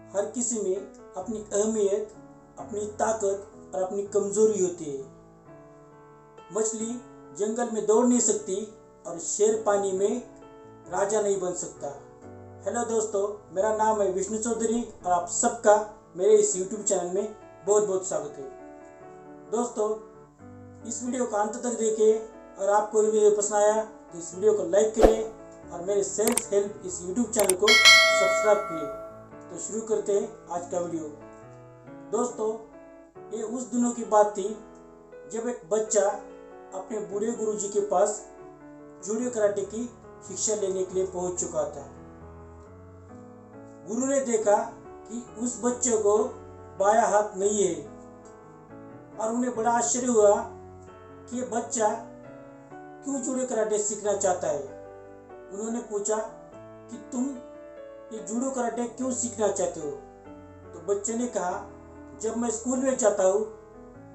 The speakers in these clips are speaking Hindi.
हर किसी में अपनी अहमियत, अपनी ताकत और अपनी कमजोरी होती है। मछली जंगल में दौड़ नहीं सकती और शेर पानी में राजा नहीं बन सकता। हेलो दोस्तों, मेरा नाम है विष्णु चौधरी और आप सबका मेरे इस YouTube चैनल में बहुत बहुत स्वागत है। दोस्तों, इस वीडियो को अंत तक देखें और आपको ये वीडियो पसंद आया तो इस वीडियो को लाइक करें और मेरे सेल्फ हेल्प इस YouTube चैनल को सब्सक्राइब करें। तो शुरू करते हैं आज का वीडियो। दोस्तों, ये उस दिनों की बात थी जब एक बच्चा अपने बूढ़े गुरुजी के पास जूडो कराटे की शिक्षा लेने के लिए पहुंच चुका था। गुरु ने देखा कि उस बच्चे को बायां हाथ नहीं है और उन्हें बड़ा आश्चर्य हुआ कि ये बच्चा क्यों जूडो कराटे सीखना चाहता है। उन्होंने पूछा कि तुम ये जूडो कराटे क्यों सीखना चाहते हो? तो बच्चे ने कहा, जब मैं स्कूल में जाता हूँ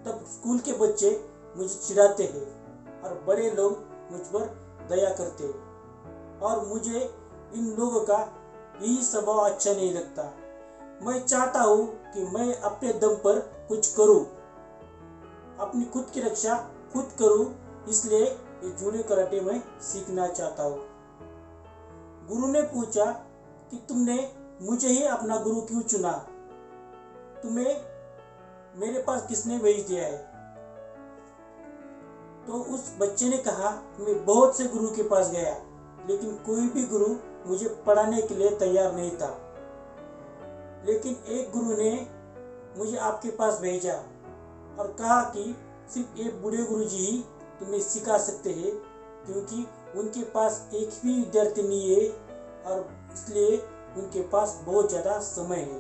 तब स्कूल के बच्चे मुझे चिढ़ाते हैं और बड़े लोग मुझ पर दया करते हैं और मुझे इन लोगों का यही स्वभाव अच्छा नहीं लगता। मैं चाहता हूँ कि मैं अपने दम पर कुछ करूँ, अपनी खुद की रक्षा खुद करूँ, इसलिए ये जूडो कराटे में सीखना चाहता हूँ। गुरु ने पूछा कि तुमने मुझे ही अपना गुरु क्यों चुना? तुम्हें मेरे पास किसने भेज दिया है? तो उस बच्चे ने कहा, मैं बहुत से गुरु के पास गया लेकिन कोई भी गुरु मुझे पढ़ाने के लिए तैयार नहीं था। लेकिन एक गुरु ने मुझे आपके पास भेजा और कहा कि सिर्फ एक बूढ़े गुरुजी ही तुम्हें सिखा सकते हैं, क्योंकि उनके पास एक भी विद्यार्थी नहीं है और इसलिए उनके पास बहुत ज़्यादा समय है।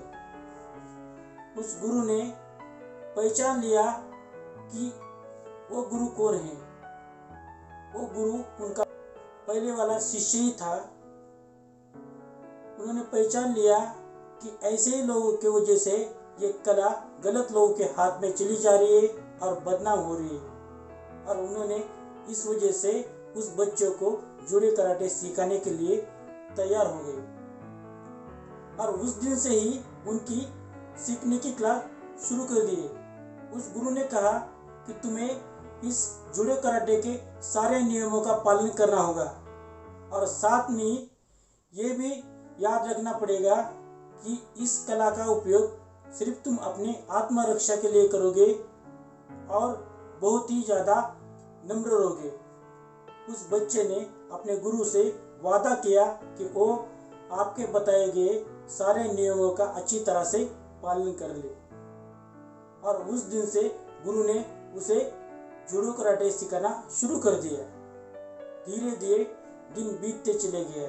उस गुरु ने पहचान लिया कि वो गुरु कौन है। वो गुरु उनका पहले वाला शिष्य ही था। उन्होंने पहचान लिया कि ऐसे ही लोगों की वजह से ये कला गलत लोगों के हाथ में चली जा रही है और बदनाम हो रही है, और उन्होंने इस वजह से उस बच्चों को जूडो कराटे सिखाने के लिए तैयार हो गए। और उस दिन से ही उनकी सीखने की क्लास शुरू कर दी। उस गुरु ने कहा कि तुम्हें इस जूडो कराटे के सारे नियमों का पालन करना होगा और साथ में ये भी याद रखना पड़ेगा कि इस कला का उपयोग सिर्फ तुम अपने आत्मरक्षा के लिए करोगे और बहुत ही ज़्यादा नम्र रहोगे। उस बच्चे ने अपने गुरु से वादा किया कि वो आपके बताए गए सारे नियमों का अच्छी तरह से पालन कर ले, और उस दिन से गुरु ने उसे जूडो कराटे सिखाना शुरू कर दिया। धीरे धीरे दिन बीतते चले गए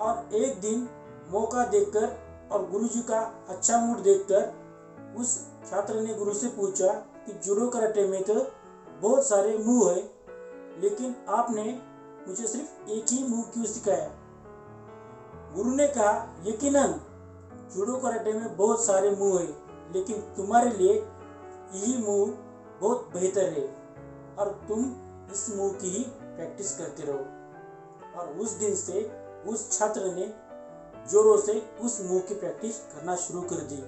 और एक दिन मौका देखकर और गुरुजी का अच्छा मूड देखकर उस छात्र ने गुरु से पूछा कि जूडो कराटे में तो बहुत सारे मूव है, लेकिन आपने मुझे सिर्फ एक ही मूव क्यों सिखाया? गुरु ने कहा, यकीनन जूडो कराटे में बहुत सारे मूव है, लेकिन तुम्हारे लिए यही मूव बहुत बेहतर है और तुम इस मूव की ही प्रैक्टिस करते रहो। और उस दिन से उस छात्र ने जोरों से उस मूव की प्रैक्टिस करना शुरू कर दी।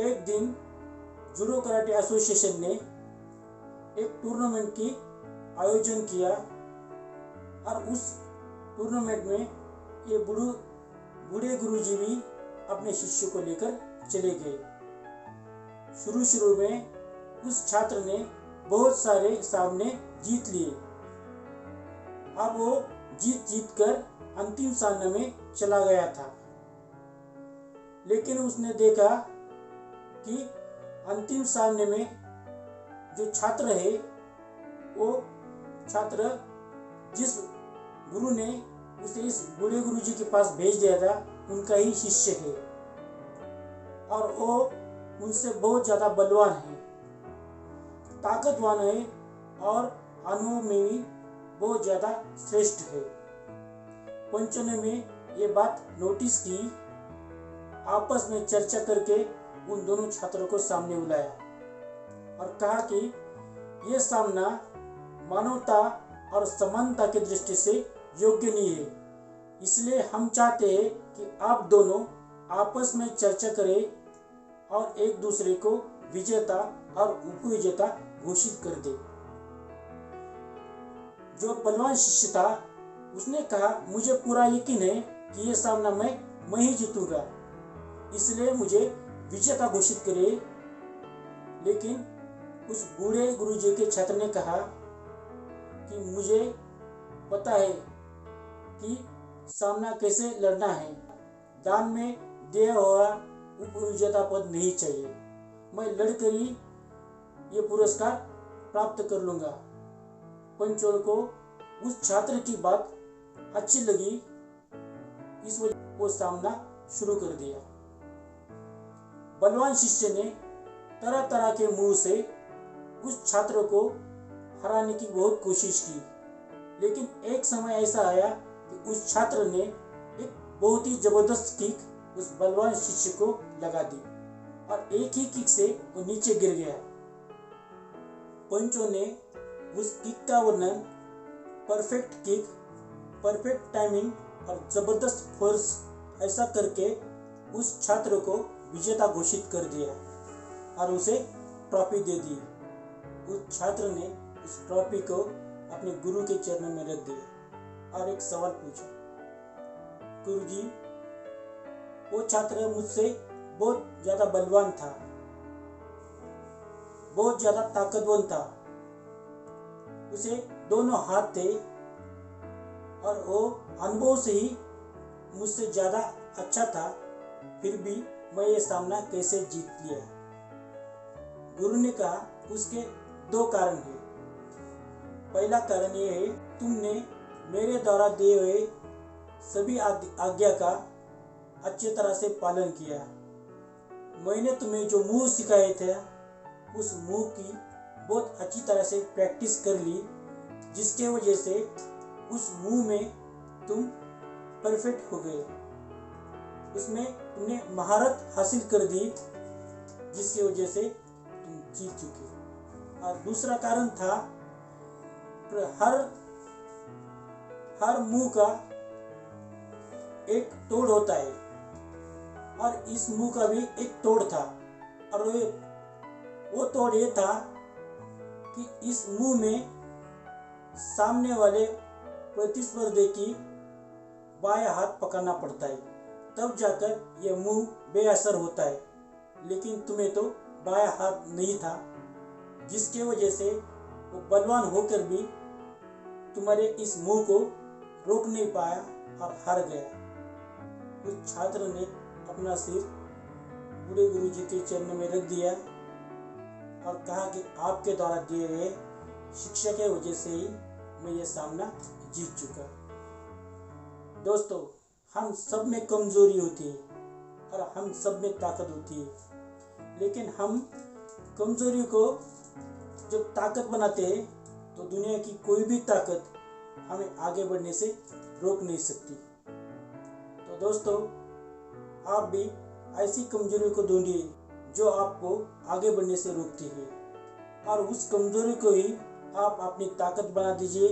एक दिन जूडो कराटे एसोसिएशन ने एक टूर्नामेंट की आयोजन किया और उस टूर्नामेंट में ये बूढ़े गुरुजी भी अपने शिष्यों को लेकर चले गए। शुरू में उस छात्र ने बहुत सारे सामने जीत लिए। अब वो जीत कर अंतिम सामने में चला गया था, लेकिन उसने देखा कि अंतिम सामने में जो छात्र है वो छात्र जिस गुरु ने उसे इस बूढ़े गुरुजी के पास भेज दिया था उनका ही शिष्य है और वो उनसे बहुत ज़्यादा बलवान है, ताकतवान है और अनुभव में भी बहुत ज़्यादा श्रेष्ठ है। पंचों ने ये बात नोटिस की, आपस में चर्चा करके उन दोनों छात्रों को सामने बुलाया और कहा कि यह सामना मानवता और समानता की दृष्टि से योग्य नहीं है, इसलिए हम चाहते हैं कि आप दोनों आपस में चर्चा करें और एक दूसरे को विजेता और उपविजेता घोषित कर दे। जो बलवान शिष्य था उसने कहा, मुझे पूरा यकीन है कि ये सामना मैं ही जीतूंगा, इसलिए मुझे विजेता घोषित करे। लेकिन उस बूढ़े गुरुजी के छात्र ने कहा कि मुझे पता है कि सामना कैसे लड़ना है। दान में दिया हुआ उपविजेता पद नहीं चाहिए, मैं लड़कर ही ये पुरस्कार प्राप्त कर लूंगा। पंचोल को उस छात्र की बात अच्छी लगी, इस वजह वो सामना शुरू कर दिया। बलवान शिष्य ने तरह तरह के मुंह से उस छात्र को हराने की बहुत कोशिश की, लेकिन एक समय ऐसा आया कि उस छात्र ने एक बहुत ही जबरदस्त किक उस बलवान शिष्य को लगा दी और एक ही किक से वो नीचे गिर गया। पंचों ने उस किक का वर्णन परफेक्ट किक, परफेक्ट टाइमिंग और जबरदस्त फोर्स ऐसा करके उस छात्र को विजेता घोषित कर दिया और उसे ट्रॉफी दे दी। उस छात्र ने उस ट्रॉफी को अपने गुरु के चरणों में रख दिया और एक सवाल पूछा, गुरुजी, वो छात्र मुझसे बहुत ज्यादा बलवान था, बहुत ज्यादा ताकतवर था, उसे दोनों हाथ थे और वो अनुभव से ही मुझसे ज्यादा अच्छा था, फिर भी मैं ये सामना कैसे जीत लिया? गुरु ने कहा, उसके दो कारण हैं। पहला कारण ये है, तुमने मेरे द्वारा दिए हुए सभी आज्ञा का अच्छी तरह से पालन किया। मैंने तुम्हें जो मुंह सिखाए थे उस मुंह की बहुत अच्छी तरह से प्रैक्टिस कर ली, जिसके वजह से उस मुंह में तुम परफेक्ट हो गए, उसमें तुमने महारत हासिल कर दी, जिसकी वजह से तुम जीत चुके। और दूसरा कारण था, हर मुंह का एक तोड़ होता है और इस मुंह का भी एक तोड़ था, और वो तोड़ ये था कि इस मुंह में सामने वाले प्रतिस्पर्धी की बायां हाथ पकड़ना पड़ता है, तब जाकर यह मुंह बेअसर होता है। लेकिन तुम्हें तो बायां हाथ नहीं था, जिसके वजह से वो बलवान होकर भी तुम्हारे इस मुंह को रोक नहीं पाया और हार गया। उस छात्र ने अपना सिर बूढ़े गुरुजी के चरणों में रख दिया और कहा कि आपके द्वारा दिए हुए शिक्षा के वजह से ही मैं ये सामना जीत चुका। दोस्तों, हम सब में कमजोरी होती है और हम सब में ताकत होती है, लेकिन हम कमजोरी को जब ताकत बनाते हैं तो दुनिया की कोई भी ताकत हमें आगे बढ़ने से रोक नहीं सकती। तो दोस्तों, आप भी ऐसी कमजोरी को ढूंढिए जो आपको आगे बढ़ने से रोकती है, और उस कमजोरी को ही आप अपनी ताकत बना दीजिए।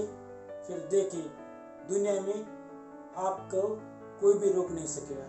फिर देखिए, दुनिया में आपको कोई भी रोक नहीं सकेगा।